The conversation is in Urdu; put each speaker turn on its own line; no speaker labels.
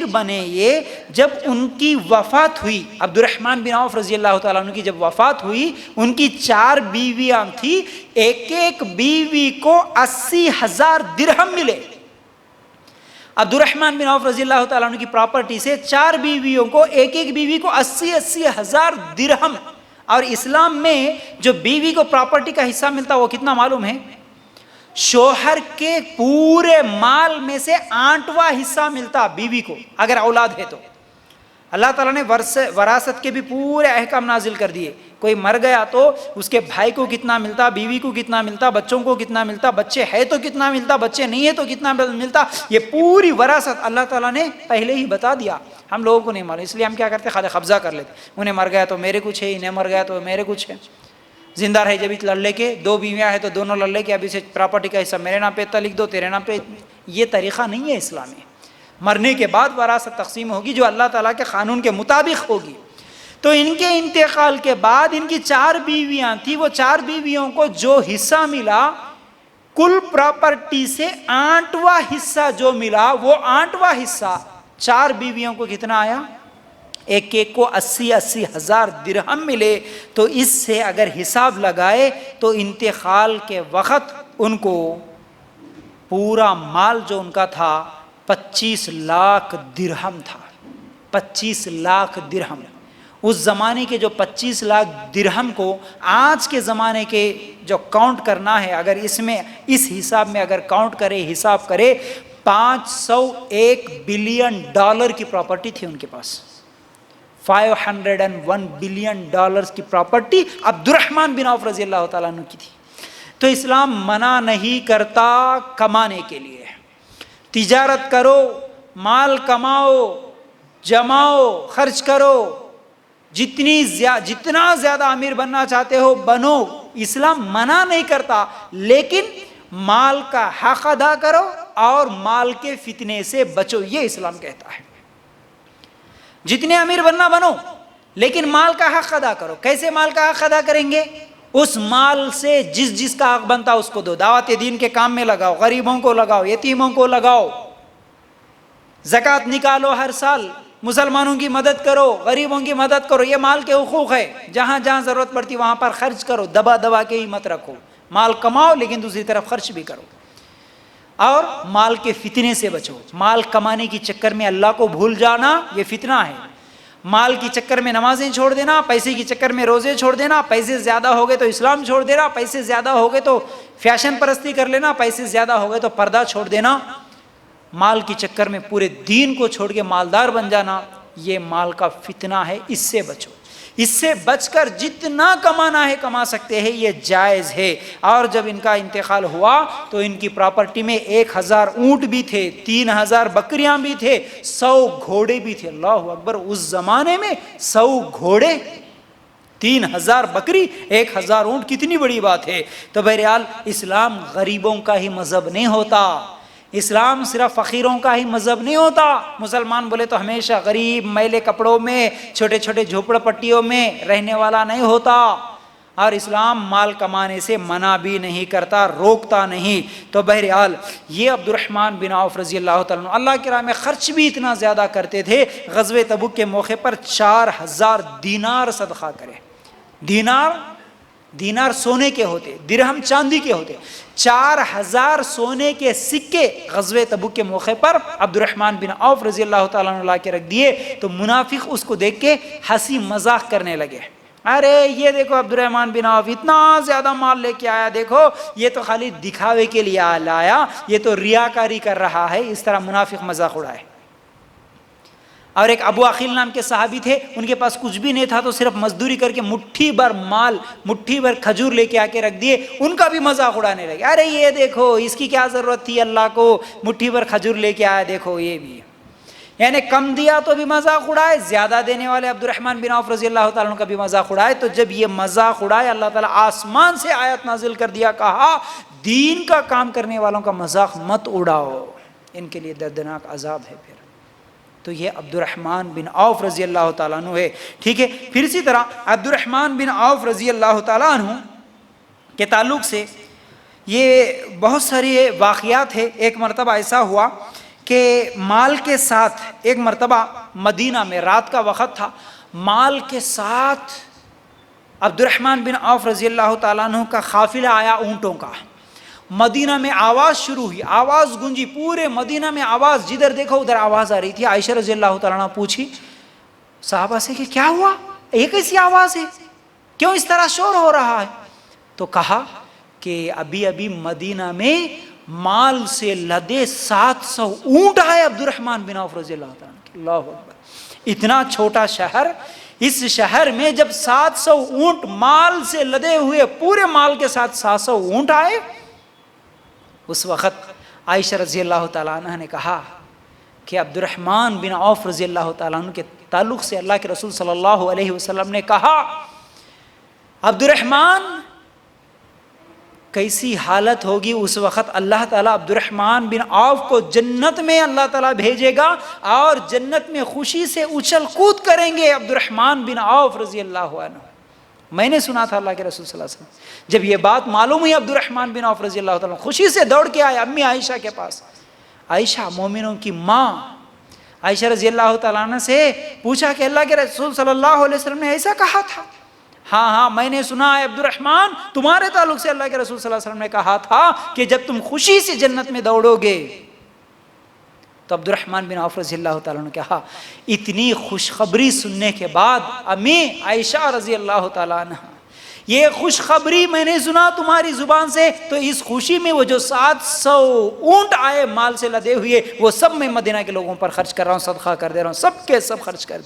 بنے یہ جب ان کی وفات ہوئی. عبد الرحمن بن عوف رضی اللہ تعالیٰ عنہ کی جب وفات ہوئی، ان کی 4 بیویاں تھیں، ایک ایک بیوی کو 80,000 درہم ملے. عبد الرحمن بن عوف رضی اللہ تعالیٰ عنہ کی پراپرٹی سے 4 بیویوں کو، ایک ایک بیوی کو 80,000 درہم. اور اسلام میں جو بیوی کو پراپرٹی کا حصہ ملتا وہ کتنا معلوم ہے؟ شوہر کے پورے مال میں سے 8واں حصہ ملتا بیوی کو اگر اولاد ہے تو. اللہ تعالیٰ نے وراثت کے بھی پورے احکام نازل کر دیے. کوئی مر گیا تو اس کے بھائی کو کتنا ملتا، بیوی کو کتنا ملتا، بچوں کو کتنا ملتا، بچے ہے تو کتنا ملتا، بچے نہیں ہے تو کتنا ملتا. یہ پوری وراثت اللہ تعالیٰ نے پہلے ہی بتا دیا. ہم لوگوں کو نہیں معلوم، اس لیے ہم کیا کرتے، خالی قبضہ کر لیتے. انہیں مر گیا تو میرے کچھ ہے، انہیں مر گیا تو میرے کچھ ہے. زندہ رہے جب لڑلے کے 2 بیویاں ہیں تو دونوں لڑلے کے ابھی سے پراپرٹی کا حصہ میرے نام پہ لکھ دو، تیرے نام پہ. یہ طریقہ نہیں ہے اسلامی. مرنے کے بعد وراثت تقسیم ہوگی جو اللہ تعالیٰ کے قانون کے مطابق ہوگی. تو ان کے انتقال کے بعد ان کی 4 بیویاں تھیں، وہ 4 بیویوں کو جو حصہ ملا کل پراپرٹی سے 8واں حصہ جو ملا، وہ 8واں حصہ 4 بیویوں کو کتنا آیا؟ ایک ایک کو 80,000 درہم ملے. تو اس سے اگر حساب لگائے تو انتقال کے وقت ان کو پورا مال جو ان کا تھا 25 لاکھ درہم تھا. 25 لاکھ درہم. اس زمانے کے جو 25 لاکھ درہم کو آج کے زمانے کے جو کاؤنٹ کرنا ہے، اگر اس حساب میں اگر کاؤنٹ کرے، حساب کرے، 501 بلین ڈالر کی پراپرٹی تھی ان کے پاس. 501 بلین ڈالرز کی پراپرٹی عبد الرحمن بن عوف رضی اللہ تعالیٰ عنہ کی تھی. تو اسلام منع نہیں کرتا کمانے کے لیے. تجارت کرو، مال کماؤ، جماؤ، خرچ کرو، جتنا زیادہ امیر بننا چاہتے ہو بنو. اسلام منع نہیں کرتا، لیکن مال کا حق ادا کرو اور مال کے فتنے سے بچو، یہ اسلام کہتا ہے. جتنے امیر بننا بنو، لیکن مال کا حق ادا کرو. کیسے مال کا حق ادا کریں گے؟ اس مال سے جس کا حق بنتا اس کو دو. دعوت دین کے کام میں لگاؤ، غریبوں کو لگاؤ، یتیموں کو لگاؤ. زکوٰۃ نکالو ہر سال، مسلمانوں کی مدد کرو، غریبوں کی مدد کرو. یہ مال کے حقوق ہے. جہاں جہاں ضرورت پڑتی وہاں پر خرچ کرو. دبا کے ہی مت رکھو. مال کماؤ لیکن دوسری طرف خرچ بھی کرو. اور مال کے فتنے سے بچو. مال کمانے کی چکر میں اللہ کو بھول جانا یہ فتنہ ہے. مال کی چکر میں نمازیں چھوڑ دینا، پیسے کی چکر میں روزے چھوڑ دینا، پیسے زیادہ ہو گئے تو اسلام چھوڑ دینا، پیسے زیادہ ہو گئے تو فیشن پرستی کر لینا، پیسے زیادہ ہو گئے تو پردہ چھوڑ دینا. مال کی چکر میں پورے دین کو چھوڑ کے مالدار بن جانا، یہ مال کا فتنہ ہے. اس سے بچو. اس سے بچ کر جتنا کمانا ہے کما سکتے ہیں، یہ جائز ہے. اور جب ان کا انتقال ہوا تو ان کی پراپرٹی میں 1000 اونٹ بھی تھے، 3000 بکریاں بھی تھے، 100 گھوڑے بھی تھے. اللہ اکبر! اس زمانے میں 100 گھوڑے، 3000 بکری، 1000 اونٹ، کتنی بڑی بات ہے. تو بہرحال اسلام غریبوں کا ہی مذہب نہیں ہوتا. اسلام صرف فقیروں کا ہی مذہب نہیں ہوتا. مسلمان بولے تو ہمیشہ غریب، میلے کپڑوں میں، چھوٹے چھوٹے جھوپڑ پٹیوں میں رہنے والا نہیں ہوتا. اور اسلام مال کمانے سے منع بھی نہیں کرتا، روکتا نہیں. تو بہرحال یہ عبد الرحمن بن عوف رضی اللہ تعالیٰ عنہ اللہ کی راہ میں خرچ بھی اتنا زیادہ کرتے تھے. غزوہ تبوک کے موقع پر 4000 دینار صدقہ کرے. دینار سونے کے ہوتے، درہم چاندی کے ہوتے. 4000 سونے کے سکے غزوہ تبوک کے موقع پر عبد الرحمن بن عوف رضی اللہ تعالیٰ عنہ لا کے رکھ دیے. تو منافق اس کو دیکھ کے ہنسی مذاق کرنے لگے. ارے یہ دیکھو عبد الرحمن بن عوف اتنا زیادہ مال لے کے آیا، دیکھو یہ تو خالی دکھاوے کے لیے لایا، یہ تو ریاکاری کر رہا ہے. اس طرح منافق مذاق اڑائے. اور ایک ابو عقیل نام کے صحابی تھے، ان کے پاس کچھ بھی نہیں تھا تو صرف مزدوری کر کے مٹھی بھر مال، مٹھی بھر کھجور لے کے آ کے رکھ دیے. ان کا بھی مذاق اڑانے لگے. ارے یہ دیکھو اس کی کیا ضرورت تھی، اللہ کو مٹھی بھر کھجور لے کے آیا، دیکھو یہ بھی. یعنی کم دیا تو بھی مذاق اڑائے، زیادہ دینے والے عبد الرحمن بن عوف رضی اللہ تعالیٰ عنہ کا بھی مذاق اڑائے. تو جب یہ مذاق اڑائے، اللہ تعالیٰ آسمان سے آیت نازل کر دیا، کہا دین کا کام کرنے والوں کا مذاق مت اڑاؤ، ان کے لیے دردناک عذاب ہے. تو یہ عبد الرحمن بن عوف رضی اللہ تعالیٰ عنہ ہے. ٹھیک ہے. پھر اسی طرح عبد الرحمن بن عوف رضی اللہ تعالیٰ عنہ کے تعلق سے یہ بہت ساری واقعات ہے. ایک مرتبہ ایسا ہوا کہ مال کے ساتھ ایک مرتبہ مدینہ میں رات کا وقت تھا، مال کے ساتھ عبد الرحمن بن عوف رضی اللہ تعالیٰ عنہ کا قافلہ آیا اونٹوں کا. مدینہ میں آواز شروع ہوئی، آواز گونجی، پورے مدینہ میں آواز، جدھر دیکھو ادھر آواز آ رہی تھی. عائشہ رضی اللہ تعالیٰ عنہ پوچھی صحابہ سے کہ کیا ہوا، یہ کیسی آواز ہے، کیوں اس طرح شور ہو رہا ہے؟ تو کہا کہ ابھی ابھی مدینہ میں مال سے لدے 700 اونٹ آئے عبد الرحمن بن عوف رضی اللہ تعالیٰ عنہ. اللہ اکبر، اتنا چھوٹا شہر، اس شہر میں جب 700 اونٹ مال سے لدے ہوئے، پورے مال کے ساتھ 700 اونٹ آئے، اس وقت عائشہ رضی اللہ تعالیٰ عنہ نے کہا کہ عبد الرحمن بن عوف رضی اللہ تعالیٰ عنہ کے تعلق سے اللہ کے رسول صلی اللہ علیہ وسلم نے کہا عبد الرحمن کیسی حالت ہوگی اس وقت، اللہ تعالیٰ عبد الرحمن بن عوف کو جنت میں اللہ تعالیٰ بھیجے گا اور جنت میں خوشی سے اچھل کود کریں گے عبد الرحمن بن عوف رضی اللہ عنہ. میں نے سنا تھا اللہ کے رسول صلی اللہ علیہ وسلم، جب یہ بات معلوم ہوئی عبد الرحمن بن عوف رضی اللہ تعالیٰ خوشی سے دوڑ کے آئے امی عائشہ کے پاس. عائشہ مومنوں کی ماں عائشہ رضی اللہ تعالیٰ عنہ سے پوچھا کہ اللہ کے رسول صلی اللہ علیہ وسلم نے ایسا کہا تھا؟ ہاں میں نے سنا ہے عبد الرحمن، تمہارے تعلق سے اللہ کے رسول صلی اللہ علیہ وسلم نے کہا تھا کہ جب تم خوشی سے جنت میں دوڑو گے. تو عبد الرحمن بن عوف رضی اللہ تعالیٰ نے کہا اتنی خوشخبری سننے کے بعد امی عائشہ رضی اللہ تعالیٰ عنہ، یہ خوشخبری میں نے سنا تمہاری زبان سے، تو اس خوشی میں وہ جو 700 اونٹ آئے مال سے لدے ہوئے، وہ سب میں مدینہ کے لوگوں پر خرچ کر رہا ہوں، صدقہ کر دے رہا ہوں، سب کے سب خرچ کر دی.